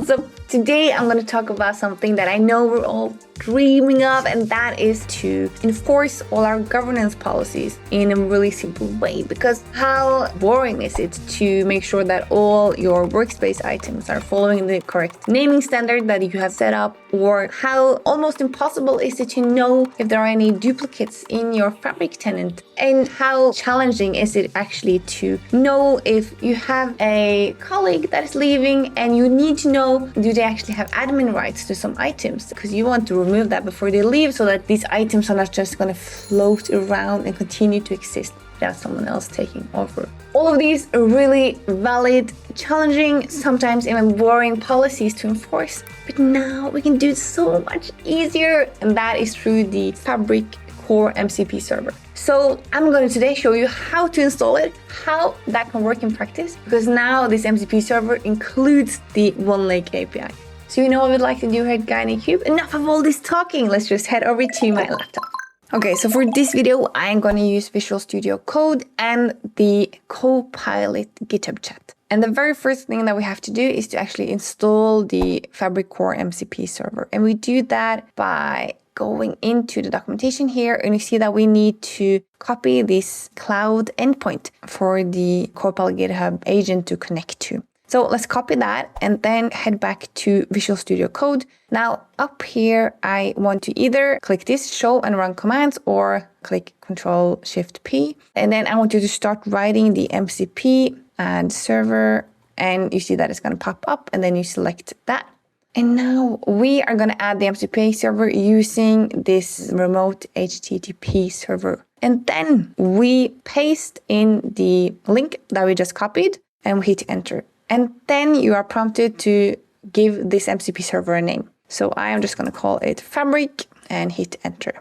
So today I'm going to talk about something that I know we're all dreaming of, and that is to enforce all our governance policies in a really simple way. Because how boring is it to make sure that all your workspace items are following the correct naming standard that you have set up, or how almost impossible is it to know if there are any duplicates in your Fabric tenant, and how challenging is it actually to know if you have a colleague that is leaving and you need to know, do they actually have admin rights to some items, because you want to remove that before they leave so that these items are not just going to float around and continue to exist without someone else taking over. All of these are really valid, challenging, sometimes even boring policies to enforce, but now we can do it so much easier, and that is through the Fabric Core MCP Server. So I'm going to today show you how to install it, how that can work in practice, because now this MCP server includes the OneLake API. So you know what we'd like to do here at GuineCube? Enough of all this talking, let's just head over to my laptop. Okay, so for this video, I'm going to use Visual Studio Code and the Copilot GitHub chat. And the very first thing that we have to do is to actually install the Fabric Core MCP server. And we do that by going into the documentation here, and you see that we need to copy this cloud endpoint for the Copilot GitHub agent to connect to. So let's copy that and then head back to Visual Studio Code. Now up here, I want to either click this show and run commands or click Control-Shift-P. And then I want you to start writing the MCP and server, and you see that it's going to pop up, and then you select that. And now we are going to add the MCP server using this remote HTTP server. And then we paste in the link that we just copied and we hit enter. And then you are prompted to give this MCP server a name. So I am just going to call it Fabric and hit enter.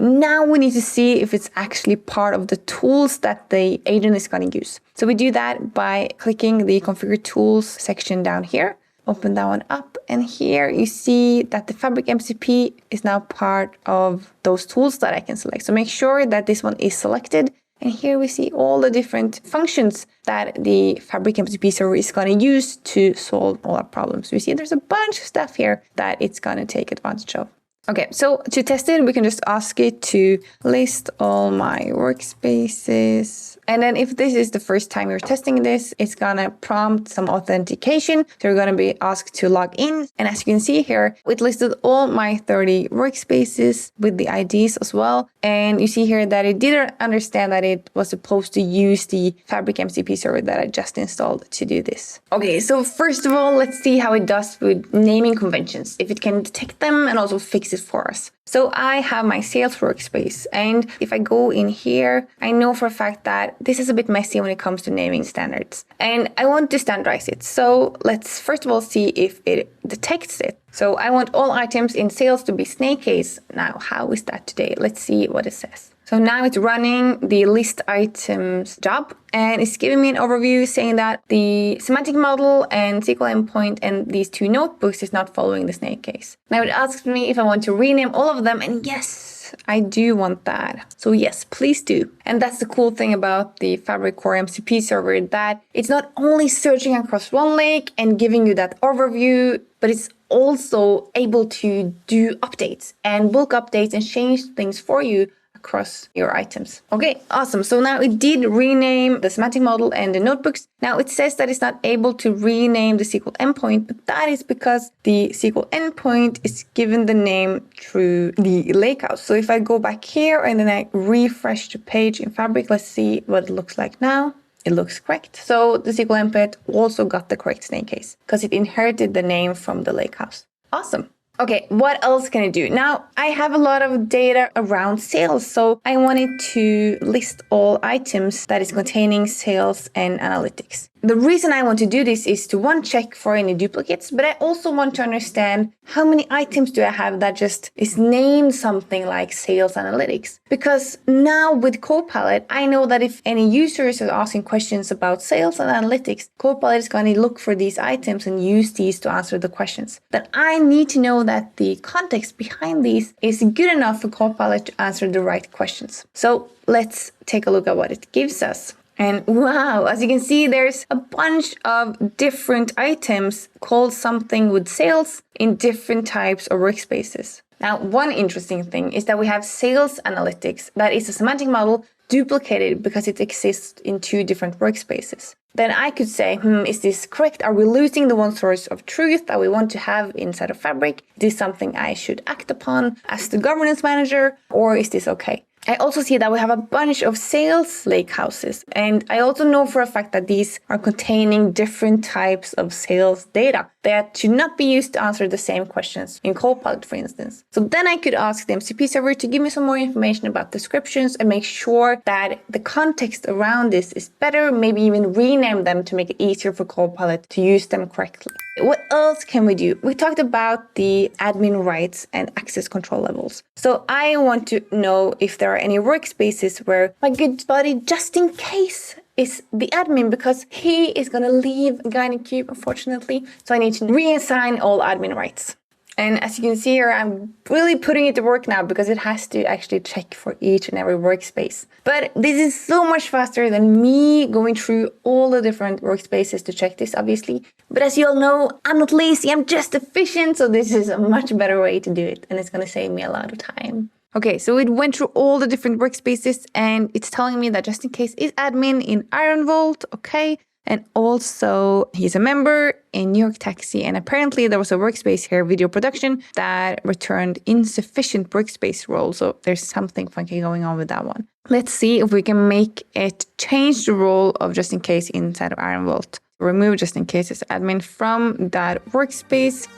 Now we need to see if it's actually part of the tools that the agent is going to use. So we do that by clicking the configure tools section down here. Open that one up, and here you see that the Fabric MCP is now part of those tools that I can select. So make sure that this one is selected. And here we see all the different functions that the Fabric MCP server is going to use to solve all our problems. We see there's a bunch of stuff here that it's going to take advantage of. Okay, so to test it, we can just ask it to list all my workspaces. And then if this is the first time you're testing this, it's gonna prompt some authentication. So you're gonna be asked to log in. And as you can see here, it listed all my 30 workspaces with the IDs as well. And you see here that it didn't understand that it was supposed to use the Fabric MCP server that I just installed to do this. Okay, so first of all, let's see how it does with naming conventions, if it can detect them and also fix it for us. So I have my sales workspace, and if I go in here, I know for a fact that this is a bit messy when it comes to naming standards, and I want to standardize it. So let's first of all see if it detects it. So I want all items in sales to be snake case. Now, how is that today? Let's see what it says. So now it's running the list items job, and it's giving me an overview saying that the semantic model and SQL endpoint and these two notebooks is not following the snake case. Now it asks me if I want to rename all of them, and yes, I do want that. So yes, please do. And that's the cool thing about the Fabric Core MCP server, that it's not only searching across OneLake and giving you that overview, but it's also able to do updates and bulk updates and change things for you across your items. Okay, awesome. So now it did rename the semantic model and the notebooks. Now it says that it's not able to rename the SQL endpoint, but that is because the SQL endpoint is given the name through the lakehouse. So if I go back here and then I refresh the page in Fabric, let's see what it looks like now. It looks correct. So the SQL endpoint also got the correct snake case because it inherited the name from the lakehouse. Awesome. Okay, what else can I do? Now, I have a lot of data around sales, so I wanted to list all items that is containing sales and analytics. The reason I want to do this is to, one, check for any duplicates, but I also want to understand how many items do I have that just is named something like sales analytics. Because now with Copilot, I know that if any users are asking questions about sales and analytics, Copilot is going to look for these items and use these to answer the questions. But I need to know that the context behind these is good enough for Copilot to answer the right questions. So let's take a look at what it gives us. And wow, as you can see, there's a bunch of different items called something with sales in different types of workspaces. Now, one interesting thing is that we have sales analytics. That is a semantic model duplicated because it exists in 2 different workspaces. Then I could say, is this correct? Are we losing the one source of truth that we want to have inside of Fabric? Is this something I should act upon as the governance manager, or is this okay? I also see that we have a bunch of sales lakehouses, and I also know for a fact that these are containing different types of sales data that should not be used to answer the same questions in Copilot, for instance. So then I could ask the MCP server to give me some more information about descriptions and make sure that the context around this is better, maybe even rename them to make it easier for Copilot to use them correctly. What else can we do? We talked about the admin rights and access control levels. So I want to know if there are any workspaces where my good buddy, just in case, is the admin, because he is going to leave GuideCube, unfortunately. So I need to reassign all admin rights. And as you can see here, I'm really putting it to work now because it has to actually check for each and every workspace. But this is so much faster than me going through all the different workspaces to check this, obviously. But as you all know, I'm not lazy, I'm just efficient. So this is a much better way to do it. And it's going to save me a lot of time. Okay, so it went through all the different workspaces and it's telling me that just in case is admin in Iron Vault. Okay. And also he's a member in New York Taxi. And apparently there was a workspace here, video production, that returned insufficient workspace role. So there's something funky going on with that one. Let's see if we can make it change the role of just in case inside of Iron Vault. Remove just in case as admin from that workspace.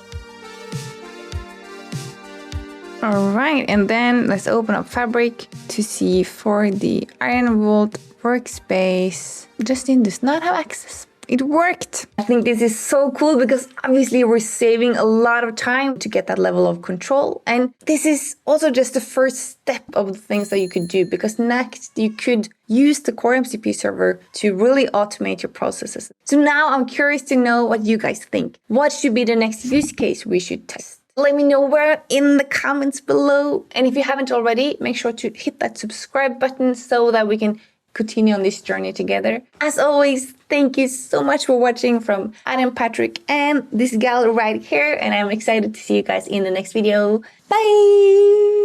All right, and then let's open up Fabric to see for the Iron Vault workspace. Justin does not have access. It worked. I think this is so cool because obviously we're saving a lot of time to get that level of control. And this is also just the first step of the things that you could do, because next you could use the Core MCP server to really automate your processes. So now I'm curious to know what you guys think. What should be the next use case we should test? Let me know where in the comments below. And if you haven't already, make sure to hit that subscribe button so that we can continue on this journey together. As always, thank you so much for watching from Adam, Patrick, and this gal right here. And I'm excited to see you guys in the next video. Bye!